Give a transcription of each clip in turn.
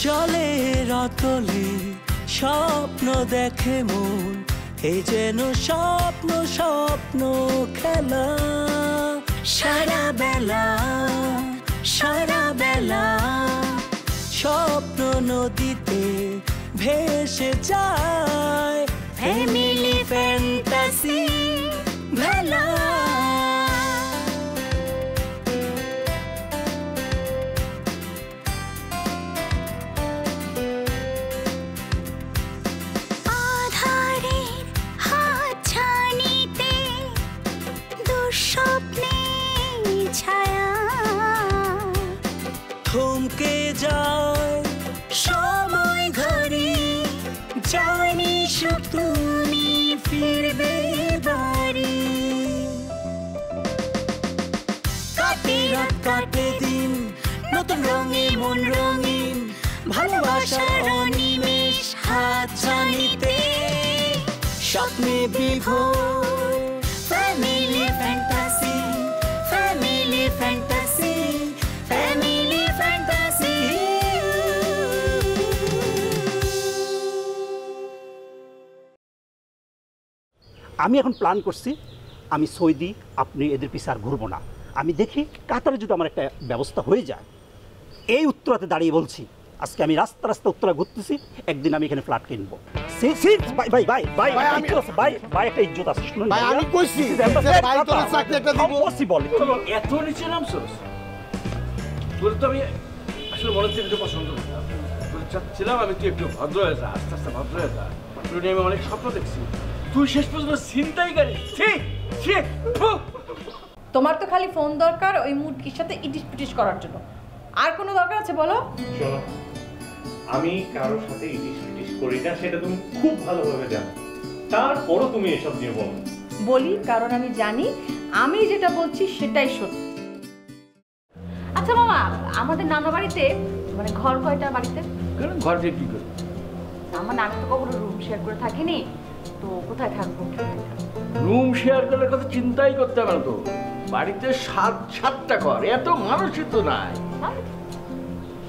জলের অতলে স্বপ্ন দেখে মন, এ যেন স্বপ্ন স্বপ্ন খেলা। সারা বেলা স্বপ্ন নদীতে ভেসে যায়, ফ্যামিলি ফ্যান্টাসি ভেলা। থমকে যায় সময় ঘড়ি, জানি শুধু তুমি ফিরবে বাড়ি। কাটে রাত কাটে দিন, নতুন রঙে মন রঙিন, ভালোবাসার অনিমেষ হাত ছানিতে স্বপ্নে বিভোর। Family fantasy, family fantasy, family fantasy. আমি এখন প্ল্যান করছি, আমি সৌদি, আপনি এদের পিছে আর ঘুরবো না। আমি দেখি কাতারে যদি আমার একটা ব্যবস্থা হয়ে যায়। এই উত্তরাতে দাঁড়িয়ে বলছি, আজকে আমি রাস্তা রাস্তা উত্তরা ঘুরতেছি, একদিন আমি এখানে ফ্ল্যাট কিনবো। একটা ইজ্জত আছে, এত নিচে নামছোস? তোর তো আমি আসলে মনে হচ্ছে একটু পছন্দ করতাম, চাচ্ছিলাম আমি তুই একটু ভদ্র হয়ে যা, আস্তে আস্তে ভদ্র হয়ে যা। তোর নিয়ে আমি অনেক স্বপ্ন দেখছি, তুই শেষ পর্যন্ত ছিনতাইকারী। তোমার তো খালি ফোন দরকার ওই মুটকির সাথে ইটিস পিটিস করার জন্য, আর কোনো দরকার আছে বলো? শোনো, আমি কারোর সাথে ইটিস পিটিস করি না, সেটা তুমি খুব ভালোভাবে জানো, তারপরও তুমি এসব নিয়ে বলো। বলি কারণ আমি জানি আমি যেটা বলছি সেটাই সত্যি। আচ্ছা মামা, আমাদের নানা বাড়িতে মানে ঘর কয়টা বাড়িতে? ঘর দিয়ে কি করবো? আমার নানা তো কখনো রুম শেয়ার করে থাকিনি, তো কোথায় থাকবো? রুম শেয়ার করার কথা চিন্তাই করতে হবে না তো, বাড়িতে সাতটা ঘর, এত মানুষই তো নাই।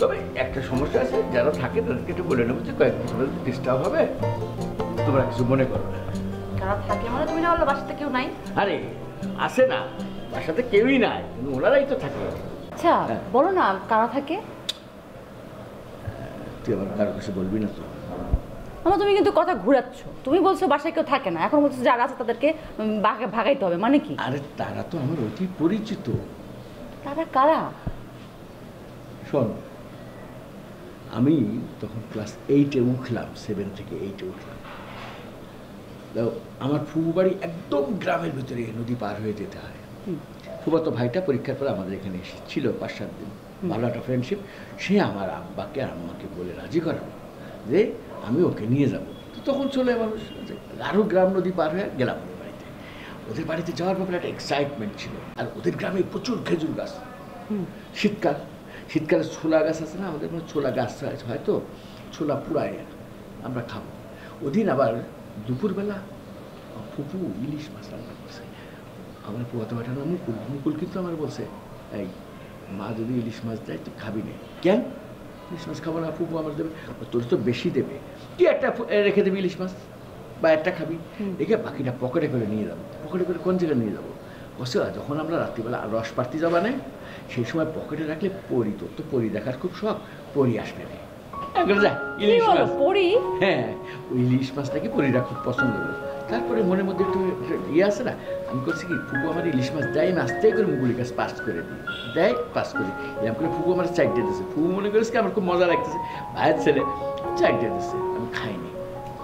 তবে একটা সমস্যা আছে, যারা থাকে তাদেরকে একটু বলে নেবো যে কয়েকদিন ডিস্টার্ব হবে, তোমরা কিছু মনে করো না। কারা থাকে মানে তুমি না বললে বাসাতে কেউ নাই? আরে আসে না, বাসাতে কেউই নাই, কিন্তু ওনারাই তো থাকে। আচ্ছা বলো না কারা থাকে? তুই আবার কারো কাছে বলবি না তো? আমার তুমি কিন্তু কথা ঘুরাচ্ছ, তুমি বলছো বাসায় কেউ থাকে না, এখন বলছো যারা আছে তাদেরকে ভাগাইতে হবে, মানে কি? আরে তারা তো আমার অতি পরিচিত। তারা কারা? শোন, আমি তখন ক্লাস 8-এ উঠলাম, 7 থেকে 8-এ উঠলাম। আমার ফুফু বাড়ি একদম গ্রামের ভিতরে, নদী পার হয়ে যেতে হয়। ফুফাতো ভাইটা পরীক্ষার পর আমাদের এখানে এসেছিল 5-7 দিন, ভালো একটা ফ্রেন্ডশিপ। সে আমার আব্বাকে আর আম্মাকে বলে রাজি করাবো যে আমি ওকে নিয়ে যাব। তো তখন চলে মানুষ আরও গ্রাম নদী পার হয়ে গেলাম ওদের বাড়িতে। ওদের বাড়িতে যাওয়ার ব্যাপারে একটা এক্সাইটমেন্ট ছিল। আর ওদের গ্রামে প্রচুর খেজুর গাছ, শীতকালে ছোলা গাছ আছে না, আমাদের ছোলা গাছ হয়তো ছোলা পুড়ায় আমরা খাবো। ওদিন আবার দুপুরবেলা ফুপু ইলিশ মাছ রান্না করছে। আমার পুয়াতে পাঠানো মুকুল কিন্তু আমার বলছে, এই মা যদি ইলিশ মাছ দেয় তুই খাবি না। কেন ইলিশ মাছ খাবো না? ফুপু আমার দেবে, তোর তো বেশি দেবে, তুই একটা রেখে দেবে ইলিশ মাছ, বা একটা খাবি, রেখে বাকিটা পকেটে করে নিয়ে যাবো। পকেটে করে কোন জায়গায় নিয়ে যাবো? বসে যখন আমরা রাত্রিবেলা রস পাড়তে যাবা না, সেই সময় পকেটে রাখলে পরি, তোর তো পরি দেখার খুব শখ, পরি আসবে না। ইলিশ মাছ, হ্যাঁ ওই ইলিশ মাছটাকে পরিরা খুব পছন্দ করে। তারপরে মনের মধ্যে একটু ইয়ে আছে না, আমি করছি কি, ফুপু আমার ইলিশ মাছ দেয়, আমি আস্তে করে মুগুলির কাছে পাস করে দিই, দেয় পাস করি, এরকম করে ফুপু আমার চাইটে দিয়েছে। ফুপু মনে করেছে কি আমার খুব মজা লাগতেছে, ভাইয়ের ছেলে চাইটে দিচ্ছে, আমি খাইনি।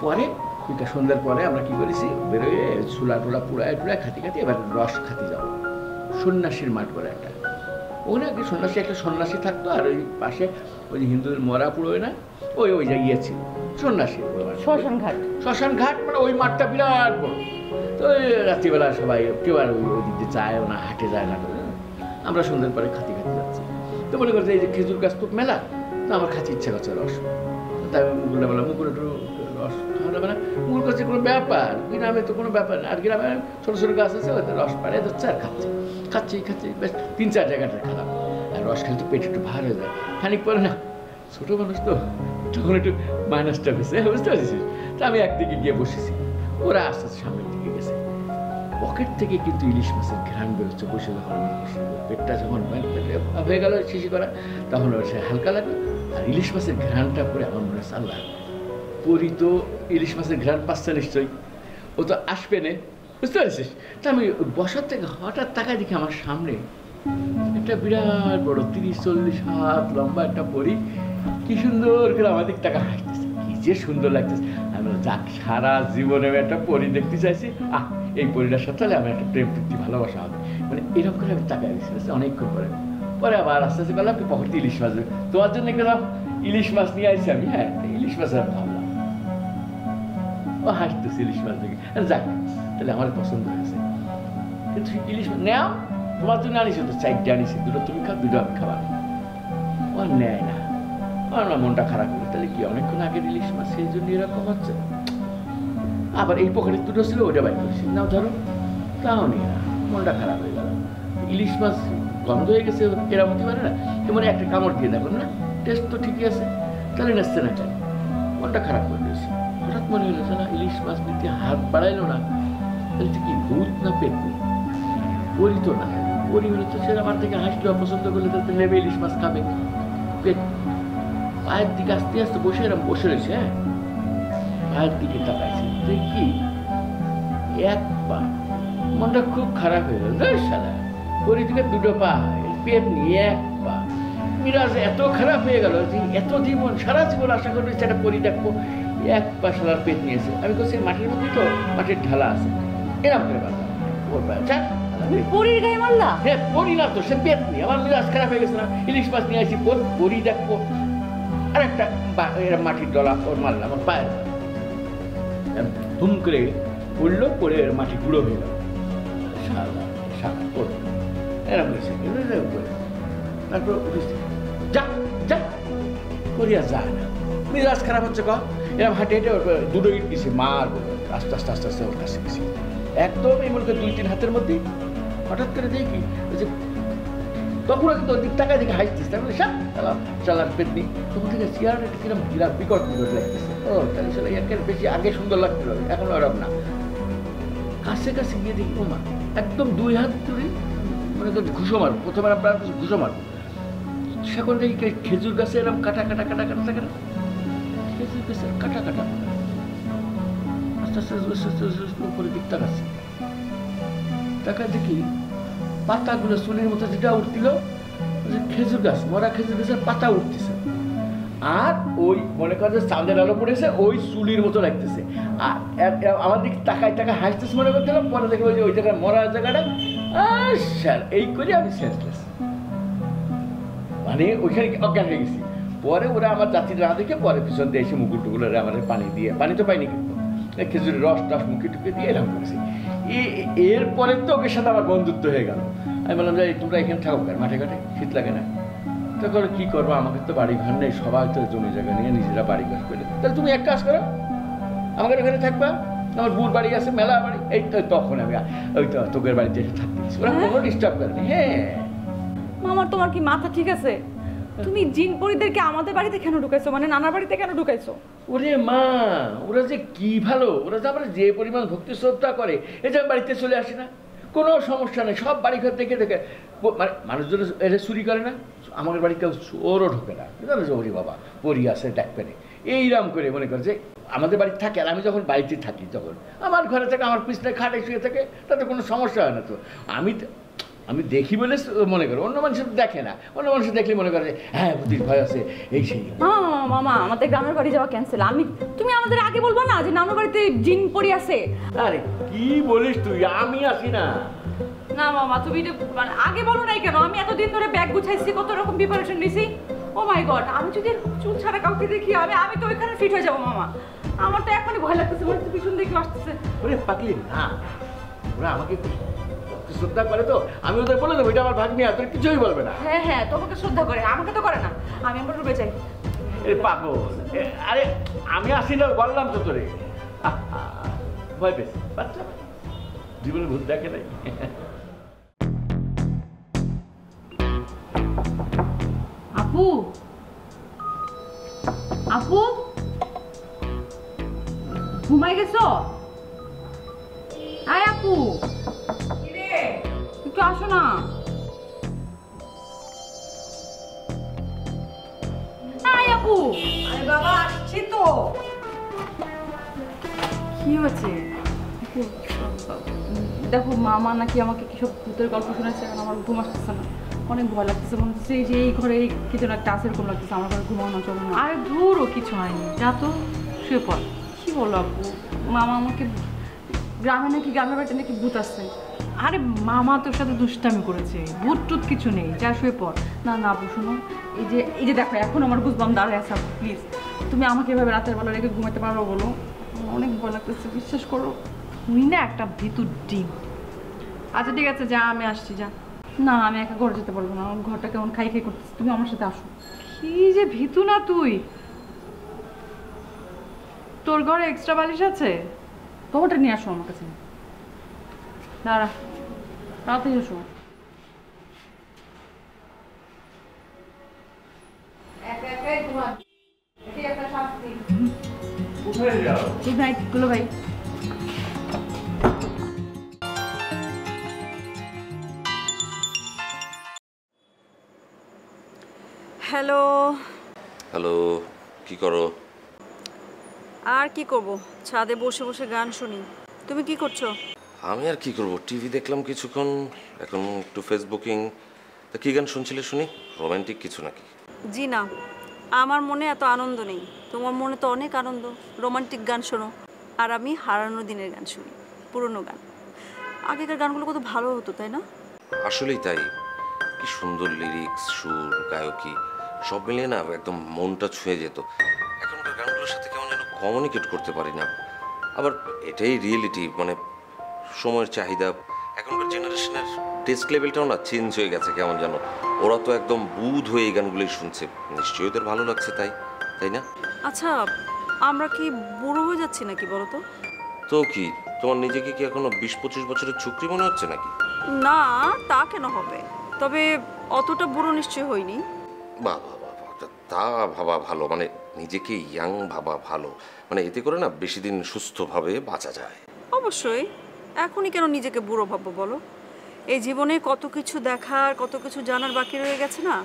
পরে ওইটা সন্ধ্যার পরে আমরা কি করেছি, বেরোয় চুলা টুলা পুড়ায় টুড়ায় খাতি খাতি এবার রস খাতি যাবো সন্ন্যাসীর মাঠ করে একটা। ওখানে একটা সন্ন্যাসী থাকতো, আর ওই পাশে ওই হিন্দুদের মরা পুড়োয় না, ওই জায়গায় ছিল সন্ন্যাসী শ্মশান ঘাট, মানে ওই মাঠটা বিরাট বড়। তো ওই রাত্রিবেলা সবাই কেউ আর ওই দিক দিয়ে যায়ও না, হাটে যায় না। আমরা সন্ধ্যার পরে খাতি যাচ্ছি, তো মনে করছে এই যে খেজুর গাছ খুব মেলা, তো আমার খাতি ইচ্ছা করছে রস। তাই মুকুলটা বললাম, মুকুল একটু রস খাওয়া যাবে না? মুকুল করছে কোনো ব্যাপার, গ্রামে তো কোনো ব্যাপার না, আর গ্রামে ছোটো ছোটো গাছ আছে, ওদের রস পাড়ে যাচ্ছে আর খাচ্ছি বেশ 3-4 জায়গাটা খেলাম। আর রস খেলে তো পেট একটু ভার হয়ে যায়, খানিক পরে না ছোট মানুষ তো তখন একটু মাইনাসটা বেশি, বুঝতে পারছিস? তা আমি একদিকে গিয়ে বসেছি, ওরা আস্তে আস্তে সামনের দিকে গেছে। পকেট থেকে কিন্তু ইলিশ মাছের ঘ্রাণ বেরোচ্ছে। বসে যখন আমি বসে, পেটটা যখন হয়ে গেল শিশি করা, তখন সে হালকা লাগলো। আর ইলিশ মাছের ঘ্রাণটা করে আমার মনে হচ্ছে আল্লাহ, পরি তো ইলিশ মাছের ঘ্রাণ পাচ্ছে নিশ্চয়ই, ও তো আসবে না, বুঝতে পারছিস? তা আমি বসার থেকে হঠাৎ তাকায় দেখি আমার সামনে একটা বিরাট বড় 30-40 হাত লম্বা একটা পরি কি সুন্দর করে আমাদের টাকা হাসতেছে, কি যে সুন্দর লাগতেছে। আমি বললাম যাক, সারা জীবনে আমি একটা পরি দেখতে চাইছি, এই পরিটার সাথে আমি একটা প্রেম প্রীতি ভালোবাসা হবে, মানে এরকম করে আমি তাকায় দিচ্ছি অনেকক্ষণ পরে। পরে আবার আস্তে আস্তে বললাম কি পকেটে ইলিশ মাছ, তোমার জন্য গেলাম ইলিশ মাছ নিয়ে আসছি আমি। হ্যাঁ, ইলিশ মাছ আর ভাবলাম, ও হাসতেছে ইলিশ মাছ দেখে। যাক, তাহলে আমার পছন্দ হয়েছে। কিন্তু ইলিশ মাছ নেও, তোমার জন্য আনিস তো 4টা আনিস, 2টো তুমি খাও, 2টো আমি খাবার। ও নেয় না, আমার মনটা খারাপ হলো। তাহলে কি অনেকক্ষণ আগের ইলিশ মাছ, সেই জন্য এরকম হচ্ছে। আবার এই পকেটে 2টো ছিল, ওটা বাইর করেছি, নাও ধরো, তাও নেই না, মনটা খারাপ হয়ে গেল। ইলিশ মাছ গন্ধ হয়ে গেছে, এরকম হতে পারে না? এমন একটা কামড় দিয়ে দেখলাম না, টেস্ট তো ঠিকই আছে, তাহলে নাচছে না কেন? মনটা খারাপ করে দিয়েছি। হঠাৎ মনে হলো না ইলিশ মাছ নিতে হাত বাড়াইলো না, তাহলে কি ভূত না পেতনি? পরি তো না, পরি হলে তো সে আমার থেকে হাসলো, পছন্দ করলে তো নেবে, ইলিশ মাছ খাবে। পেট পায়ের দিকে আস্তে আস্তে বসে এরকম বসে রয়েছে। হ্যাঁ, পায়ের দিকে তাকাইছে, দেখি এক পা। মনটা খুব খারাপ হয়ে গেল। সাদা পরি দিকে 2টো পা, পেট নিয়ে এক পা। মিরাজ এত খারাপ হয়ে গেল যে এত জীবন, সারা জীবন আশা করে একটা পরি দেখবো, এক পা সালার পেট নিয়েছে। আমি বলছি মাটির মধ্যে তো, মাটির ঢালা আছে, এরকম করে বাঁধা ওর পায়ে। পরির গায়ে মারলা? হ্যাঁ, পরি না তো, সে পেট নিয়ে। আমার মিরাজ খারাপ হয়ে গেছে না, ইলিশ মাছ নিয়ে আসি, পরি দেখবো, আর একটা মাটির ডলা ওর মারলাম আমার পায়ের। ধুম করে উঠলো, পরে মাটি গুঁড়ো হয়ে গেল। এরকম হয়েছে। তারপর উঠেছে, যা যা করিয়া যায় না, মিরাজ খারাপ হচ্ছে। এরকম হাঁটে হেঁটে 2টো ইট গেছি, মারবো আস্তে আস্তে আস্তে আস্তে ওর কাছে গেছি, একদম এই মনে করি 2-3 হাতের মধ্যেই। হঠাৎ করে দেখি তখন কিন্তু ওর দিক টাকায় দেখে হাসছিস, তারপরে চালার পেতনি। তখন থেকে চেয়ারটা কিরম বিকট বিকট লাগতেছে। ও তাহলে চলে একের বেশি আগে সুন্দর লাগছিল, এখন ওরম না। কাছে কাছে গিয়ে দেখি ও মা, একদম 2 হাত ধরে মনে করি ঘুষো মারবো, প্রথমে আপনার ঘুষো মারবো। সেখান থেকে খেজুর গাছে এরকম কাটা কাটা কাটা কাটা থাকে না, খেজুর গাছের কাটা কাটা আস্তে আস্তে উপরে দিক তাকাচ্ছে। টাকা দেখি পাতাগুলো চুলের মতো যেটা উঠছিল, খেজুর গাছ, মরা খেজুর গাছের পাতা উঠতেছে। আর ওই মনে করেন যে চাঁদের আলো পড়েছে, ওই চুলির মতো লাগতেছে। আর আমার দিকে তাকায় টাকায় হাসতেছে মনে করছিলাম। পরে দেখবো যে ওই জায়গায় মরা জায়গাটা, স্যার এই করে আমি সেন্সলেস, মানে ওইখানে অজ্ঞান হয়ে গেছি। পরে ওরা আমার জাতির না দেখে পরে পিছন দিয়ে এসে মুকুট টুকুলো আমার পানি দিয়ে, পানি তো পাইনি কিন্তু খেজুরের রস টস মুখে টুকে দিয়ে এরকম করেছি। এরপরে তো ওকে সাথে আমার বন্ধুত্ব হয়ে গেল। আমি বললাম যে তোমরা এখানে থাকো কেন, মাঠে ঘাটে শীত লাগে না? তখন কি করবো, আমাকে তো বাড়ি ঘর নেই, সবাই তো জমি জায়গা নিয়ে নিজেরা বাড়ি ঘর করে। তাহলে তুমি এক কাজ করো, আমাদের এখানে থাকবা, আমার বুর বাড়ি আছে, মেলা বাড়ি। এই তো তখন আমি ওই তো তোকের বাড়িতে এসে থাকতে দিচ্ছি, ওরা কোনো ডিস্টার্ব করেনি। হ্যাঁ মামার, তোমার কি মাথা ঠিক আছে? তুমি জিন পরিদেরকে আমাদের বাড়িতে কেন ঢুকাইছো, মানে নানার বাড়িতে কেন ঢুকাইছো? ওরে মা, ওরা যে কি ভালো, ওরা যে আমরা যে পরিমাণ ভক্তি শ্রদ্ধা করে, এই যে বাড়িতে চলে আসে না, কোনো সমস্যা নেই। সব বাড়ি ঘর দেখে দেখে মানে মানুষজন এটা চুরি করে না, আমাদের বাড়িতে চোরও ঢোকে না, জানো যে ওরে বাবা পরি আছে ডাকবে না, এইরকম করে মনে করে যে আমাদের বাড়িতে থাকে। আর আমি যখন বাড়িতে থাকি তখন আমার ঘরে থেকে আমার পিছনে খাটে শুয়ে থাকে, তাতে কোনো সমস্যা হয় না। তো আমি দেখি বলে মনে করো, অন্য মানুষ দেখে না, অন্য মানুষ দেখলে মনে করে হ্যাঁ বুদ্ধির ভয় আছে এই সেই। মামা, আমাদের গ্রামের বাড়ি যাওয়া ক্যান্সেল। তুমি আমাদের আগে বলবো না যে নানুর বাড়িতে জিন পরি আছে? আরে কি বলিস তুই, আমি আসি না। না মামা, তুমি আগে বলো নাই কেন? আমি এতদিন ধরে ব্যাগ গুছাইছি, কত রকম প্রিপারেশন নিছি। ও মাই গড, আমি যদি চুল ছাড়া কাউকে দেখি, আমি তো ওইখানে ফিট হয়ে যাবো মামা। আমার তো এখনই ভয় লাগতেছে, মনে হচ্ছে পিছন দেখে আসতেছে। ওরে পাগলি না, ওরা আমাকে শ্রদ্ধা করে তো, আমি ওদের বলে দেবো এটা আমার ভাগ্নি, আর তোর কিছুই বলবে না। হ্যাঁ হ্যাঁ, তোমাকে শ্রদ্ধা করে, আমাকে তো করে না। আমি আমার রুমে যাই। পাগল, আরে আমি আসি না, বললাম তো তোরে। ভয় পেয়েছি, বাচ্চা জীবনে ভূত দেখে নাই। আপু, আপু ঘুমাই গেছো? আয় আপু, একটু আসো না। আয় আপু। আরে বাবা আসছি তো। কি হয়েছে? দেখো মামা নাকি আমাকে কিসব ভূতের গল্প শোনাচ্ছে, এখন আমার ঘুম আসতেছে না, অনেক ভয় লাগতেছে। মনে হচ্ছে যে এই ঘরে কি যেন একটা আছে এরকম লাগতেছে, আমার ঘরে ঘুমানো চলে না। আরে ধুরও কিছু হয়নি, যা তো শুয়ে পড়। কি বলো আপু, মামা আমাকে গ্রামে নাকি গ্রামের বাড়িতে নাকি ভূত আসছে। আরে মামা তোর সাথে দুষ্টামি করেছে, ভূত টুত কিছু নেই, যা শুয়ে পড়। না না আপু শোনো, এই যে দেখো এখন আমার বুঝবাম দাঁড়ায় আসা, প্লিজ তুমি আমাকে এভাবে রাতের বেলা রেখে ঘুমাতে পারো বলো? আমার অনেক ভয় লাগতেছে, বিশ্বাস করো। তুই না একটা ভিতুর ডিম। আচ্ছা ঠিক আছে, যা, আমি আসছি, যা। না আমি একা ঘরে যেতে পারবো না, আমার ঘরটা কেমন খাই খাই করতেছে, তুমি আমার সাথে আসো। কি যে ভিতু না তুই! তোর ঘরে এক্সট্রা বালিশ আছে? তোমারটা নিয়ে আসো আমার কাছে। দাঁড়া, তাড়াতাড়ি এসো। কোথায় যাও? গুড নাইট গুলো ভাই। হ্যালো। হ্যালো, কি করো? আর কি করব, ছাদে বসে বসে গান শুনি। তুমি কি করছো? আমি আর কি করব, টিভি দেখলাম কিছুক্ষণ, এখন একটু ফেসবুকিং। তা কি গান শুনছিলে শুনি? রোমান্টিক কিছু নাকি? জি না, আমার মনে এত আনন্দ নেই। তোমার মনে তো অনেক আনন্দ, রোমান্টিক গান শোনো। আর আমি হারানো দিনের গান শুনি, পুরনো গান। আগেকার গানগুলো কত ভালো হতো, তাই না? আসলেই তাই। কি সুন্দর লিরিক্স, সুর, গায়কী সব মিলিয়ে না একদম মনটা ছুঁয়ে যেত। এখনকার গানগুলোর সাথে কেমন যেন কমিউনিকেট করতে পারি না। আবার এটাই রিয়েলিটি, মানে সময়ের চাহিদা। এখনকার জেনারেশনের টেস্ট লেভেলটাও না চেঞ্জ হয়ে গেছে কেমন যেন। ওরা তো একদম বুধ হয়ে এই গানগুলোই শুনছে, নিশ্চয়ই ওদের ভালো লাগছে, তাই তাই না? আচ্ছা, আমরা কি বুড়ো হয়ে যাচ্ছি নাকি বলো তো? তো কি তোমার নিজেকে কি এখনো 20-25 বছরের ছুকরি মনে হচ্ছে নাকি? না, তা কেন হবে, তবে অতটা বুড়ো নিশ্চয় হয়নি। বাহ বাহ বাহ, তা ভাবা ভালো, মানে নিজেকে ইয়াং ভাবা ভালো, মানে এতে করে না বেশি দিন সুস্থভাবে বাঁচা যায়। অবশ্যই, এখনই কেন নিজেকে বুড়ো ভাববো বলো? এই জীবনে কত কিছু দেখার, কত কিছু জানার বাকি রয়ে গেছে না?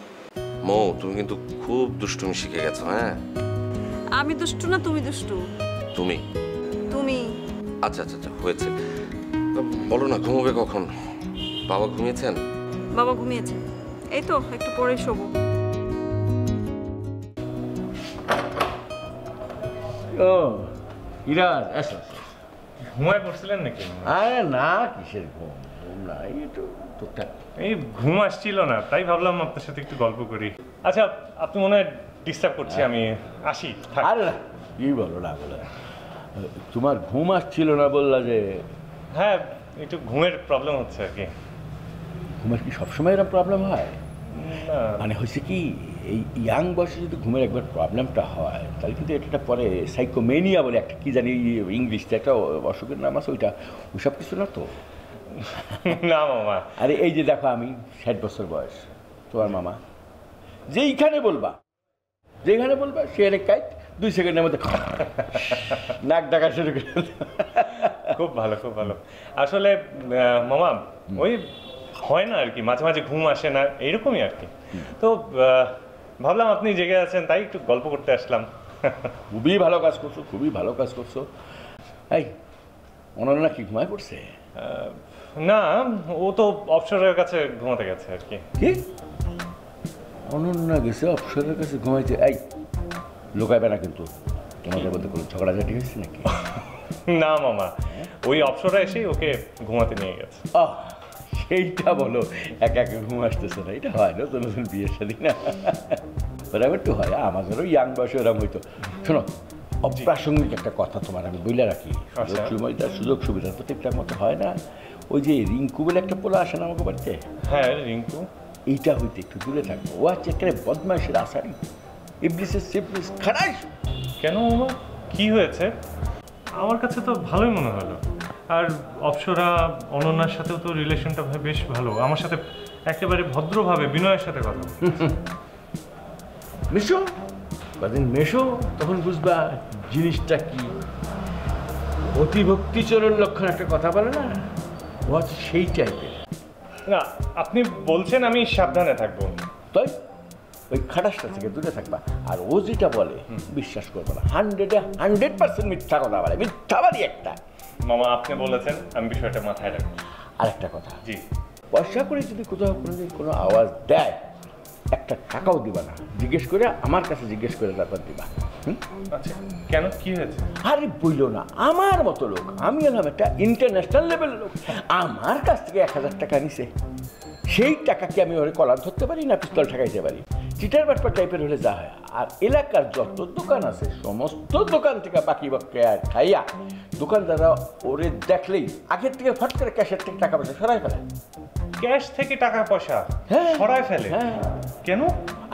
মৌ, তুমি কিন্তু খুব দুষ্টুমি শিখে গেছো। হ্যাঁ, আমি দুষ্টু না তুমি দুষ্টু? তুমি তুমি। আচ্ছা আচ্ছা আচ্ছা, হয়েছে। বলো না, ঘুমোবে কখন? বাবা ঘুমিয়েছেন? বাবা ঘুমিয়েছে, এই তো একটু পরে শোবো। ও ইরাজ, আসো। ঘুমায় পড়ছিলেন নাকি? আরে না, কিসের ঘুম? ঘুম না, এই একটু টুকটাক। এই ঘুম আসছিল না, তাই ভাবলাম আপনার সাথে একটু গল্প করি। আচ্ছা, আপনি মনে হয় ডিস্টার্ব করছি, আমি আসি। থাক। আরে না, কি বলো না বলে, তোমার ঘুম আসছিল না বললা যে? হ্যাঁ, একটু ঘুমের প্রবলেম হচ্ছে আর কি। ঘুমের কি সবসময় এরকম প্রবলেম হয়? না, মানে হয়েছে কি, এই ইয়াং বয়সে যদি ঘুমের একবার প্রবলেমটা হয় তাহলে কিন্তু এটা পরে সাইকোমেনিয়া বলে একটা, কি জানি ইংলিশটা একটা অসুখের নাম আছে, ওইসব কিছু না তো? না মামা। আরে এই যে দেখো, আমি 60 বছর বয়স, তোমার মামা যেখানে বলবা সে অনেক কাজ 2 সেকেন্ডের মধ্যে নাক ডাকা শুরু করে। খুব ভালো, খুব ভালো। আসলে মামা, ওই হয় না আর কি, মাঝে মাঝে ঘুম আসে না, এইরকমই আর কি। তো ভাবলাম আপনি জেগে আছেন, তাই একটু গল্প করতে আসলাম। খুবই ভালো কাজ করছো, খুবই ভালো কাজ করছো। এই অনন্যা কি ঘুমায় পড়ছে? না, ও তো অবসরের কাছে ঘুমাতে গেছে আর কি। কি অনন্যা গেছে অবসরের কাছে ঘুমাইতে? এই লুকাইবে না কিন্তু, তোমাদের মধ্যে কোনো ঝগড়াঝাটি হয়েছে নাকি? না মামা, ওই অবসরে এসেই ওকে ঘুমাতে নিয়ে গেছে। সেইটা বলো, একা একা ঘুম আসতেছে না, এটা হয় নতুন নতুন বিয়ের সাথে না? ওরকম একটু হয়, আমাদেরও ইয়াং বয়সে ওরকম হইতো। শোনো, অপ্রাসঙ্গিক একটা কথা তোমার আমি বলে রাখি, সুযোগ সুবিধা তো ঠিকঠাক মতো হয় না। ওই যে রিঙ্কু বলে একটা পোলা আসে না আমাকে বাড়িতে? হ্যাঁ, রিঙ্কু। এইটা হইতে একটু দূরে থাকবো, ও হচ্ছে একটা বদমাইশের আসারি, ইবলিসের সিবলিস খারাস। কেন মামা, কি হয়েছে? আমার কাছে তো ভালোই মনে হলো। আর অপ্সরা অনন্যার সাথেও তো রিলেশনটা বেশ ভালো, আমার সাথে একেবারে ভদ্রভাবে বিনয়ের সাথে কথা। নিশ্চয় কদিন মেশো তখন বুঝবা জিনিসটা কি। অতিভক্তি চোরের লক্ষণ একটা কথা বলে না, ও হচ্ছে সেই টাইপের। না, আপনি বলছেন আমি সাবধানে থাকবো, তাই ওই খাটাসটা থেকে দূরে থাকবা। আর ও যেটা বলে বিশ্বাস করবো না, 100% মিথ্যা কথা বলে, মিথ্যাবাদী একটা। মামা আপনি বলেছেন, আমি বিষয়টা মাথায় রাখবো। আর একটা কথা, জি, পয়সা করে যদি কোথাও কোনোদিন কোনো আওয়াজ দেয়, একটা টাকাও দিবা না, জিজ্ঞেস করে আমার কাছে জিজ্ঞেস করে তারপর দিবা। আচ্ছা, কেন, কি হয়েছে? আরে বইলো না, আমার মতো লোক, আমি এলাম একটা ইন্টারন্যাশনাল লেভেলের লোক, আমার কাছ থেকে 1000 টাকা নিছে। সেই টাকা কি আমি ওরে কলার ধরতে পারি না পিস্তল ঠেকাইতে পারি? চিটার বাটপার টাইপের হলে যা হয়। আর এলাকার যত দোকান আছে সমস্ত দোকান থেকে বাকি বকেয়া খাইয়া দোকানদাররা ওরে দেখলেই আগের থেকে ফট করে ক্যাশের থেকে টাকা পয়সা সরাই ফেলে। ক্যাশ থেকে টাকা পয়সা হ্যাঁ সরায় ফেলে? হ্যাঁ। কেন?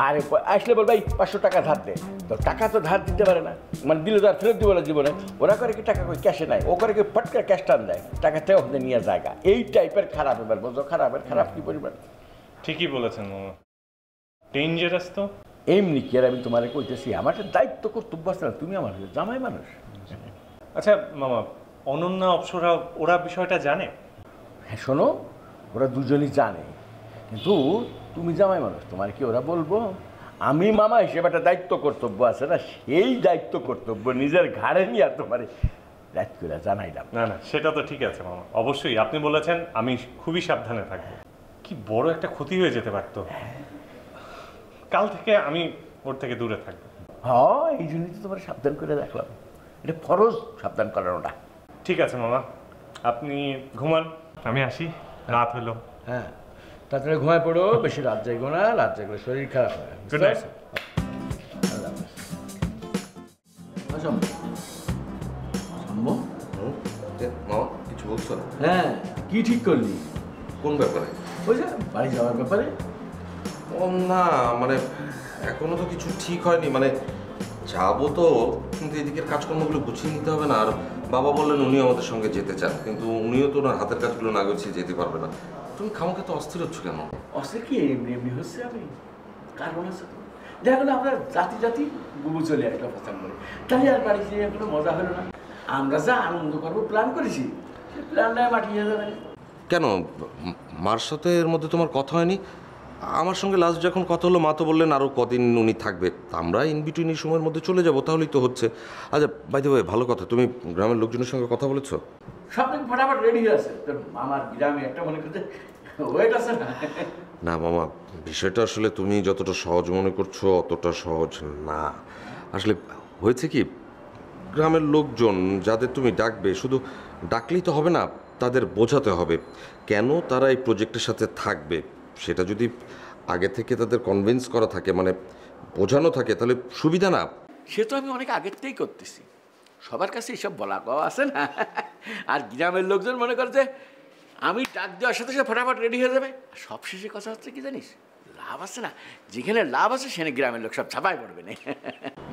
আরে আসলে বলবে 500 টাকা ধার দে, তো টাকা তো ধার দিতে পারে না, মানে দিলে তো আর ফেরত দিব না জীবনে। ওরা করে কি টাকা ক্যাশে নাই, ও করে কি ফট করে ক্যাশ টান দেয়, টাকাতে ওখানে নিয়ে জায়গা। এই টাইপের খারাপ এবার বোঝো, খারাপের খারাপ কি পরিমাণ। ঠিকই বলেছেন মামা, ডেঞ্জারাস তো। এমনি কি আর আমি তোমারে কইতেছি, আমার একটা দায়িত্ব কর্তব্য আছে না, তুমি আমার জামাই মানুষ। আচ্ছা মামা, অনন্যা অপ্সরা ওরা বিষয়টা জানে? হ্যাঁ শোনো, ওরা দুজনই জানে, কিন্তু তুমি জামাই মানুষ, তোমার কি ওরা বলবো? আমি মামা হিসেবে একটা দায়িত্ব কর্তব্য আছে না, সেই দায়িত্ব কর্তব্য নিজের ঘাড়ে নিয়ে আর তোমার দায়িত্ব করে জানাইলাম। না না, সেটা তো ঠিক আছে মামা, অবশ্যই আপনি বলেছেন, আমি খুবই সাবধানে থাকবো। কি বড় একটা ক্ষতি হয়ে যেতে পারতো। কাল থেকে আমি ওর থেকে দূরে থাকবো। হ্যাঁ, এই জন্যই তো তোমার সাবধান করে রাখলাম, এটা ফরজ সাবধান করানোটা। ঠিক আছে মামা, আপনি ঘুমান, আমি আসি, রাত হলো। হ্যাঁ, তাড়াতাড়ি ঘুমায় পড়ো, বেশি রাত যাইগো না, রাত যাইগো শরীর খারাপ হয়। Good night. মামা কিছু বলছো? হ্যাঁ, কি ঠিক করলি? কোন ব্যাপারে? ওই যে বাড়ি যাওয়ার ব্যাপারে। ও না, মানে এখনো তো কিছু ঠিক হয়নি, মানে যাবো তো, কিন্তু এদিকের কাজকর্মগুলো গুছিয়ে নিতে হবে না। আর বাবা বললেন উনি আমাদের সঙ্গে যেতে চান, কিন্তু উনিও তো ওনার হাতের কাজগুলো না গুছিয়ে যেতে পারবে না। তুমি খামাকে তো অস্থির হচ্ছ কেন? অস্থির কি এমনি এমনি হচ্ছে? আমি কারণ আছে তো, দেখা গেলো আমরা জাতি জাতি বুবু চলে আসলো ফসান করে, তাহলে আর বাড়ি গিয়ে কোনো মজা হলো না। আমরা যা আনন্দ করবো প্ল্যান করেছি, সেই প্ল্যানটায় মাটিয়ে যাবে। কেন, মার সাথে এর মধ্যে তোমার কথা হয়নি? আমার সঙ্গে লাস্ট যখন কথা হলো, মা তো বললেন আরও কদিন উনি থাকবে, আমরা ইন বিটুইন এই সময়ের মধ্যে চলে যাবো, তাহলেই তো হচ্ছে। আচ্ছা বাই দ্য ওয়ে, ভালো কথা, তুমি গ্রামের লোকজনের সঙ্গে কথা বলেছো? সব দিন ফটাফট রেডি হয়ে আছে, তোর আমার গ্রামে একটা মনে করতে ওয়েট আছে না। না মামা, বিষয়টা আসলে তুমি যতটা সহজ মনে করছো অতটা সহজ না। আসলে হয়েছে কি, গ্রামের লোকজন যাদের তুমি ডাকবে, শুধু ডাকলেই তো হবে না, তাদের বোঝাতে হবে কেন তারা এই প্রজেক্টের সাথে থাকবে। সেটা যদি আগে থেকে তাদের কনভিন্স করা থাকে, মানে বোঝানো থাকে, তাহলে সুবিধা না? সে তো আমি অনেক আগের থেকেই করতেছি, সবার কাছে এইসব বলা কওয়া আছে না। আর গ্রামের লোকজন মনে করে যে আমি ডাক দেওয়ার সাথে সাথে ফটাফট রেডি হয়ে যাবে। সবশেষে কথা হচ্ছে কি জানিস, লাভ আছে না, যেখানে লাভ আছে সেখানে গ্রামের লোক সব ছাপাই পড়বে না।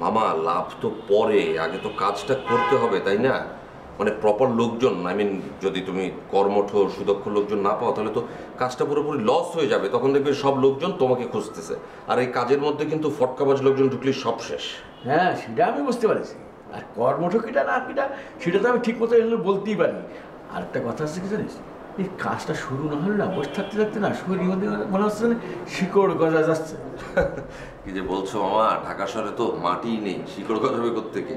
মামা লাভ তো পরে, আগে তো কাজটা করতে হবে, তাই না? মানে প্রপার লোকজন, আই মিন যদি তুমি কর্মঠ সুদক্ষ লোকজন না পাও, তাহলে তো কাজটা পুরোপুরি লস হয়ে যাবে। তখন দেখবে সব লোকজন তোমাকে খুঁজতেছে, আর এই কাজের মধ্যে কিন্তু ফটকাবাজ লোকজন ঢুকলে সব শেষ। হ্যাঁ, সেটা আমি বুঝতে পারছি। আর কর্মঠ কিটা না কিটা সেটা তো আমি ঠিক মতো বলতেই পারি। আর একটা কথা আছে কি জানিস, এই কাজটা শুরু না হলে না, বসে থাকতে থাকতে না শরীর মধ্যে মনে হচ্ছে শিকড় গজা যাচ্ছে। কি যে বলছো মামা, ঢাকা শহরে তো মাটিই নেই, শিকড় গজাবে কোত্থেকে?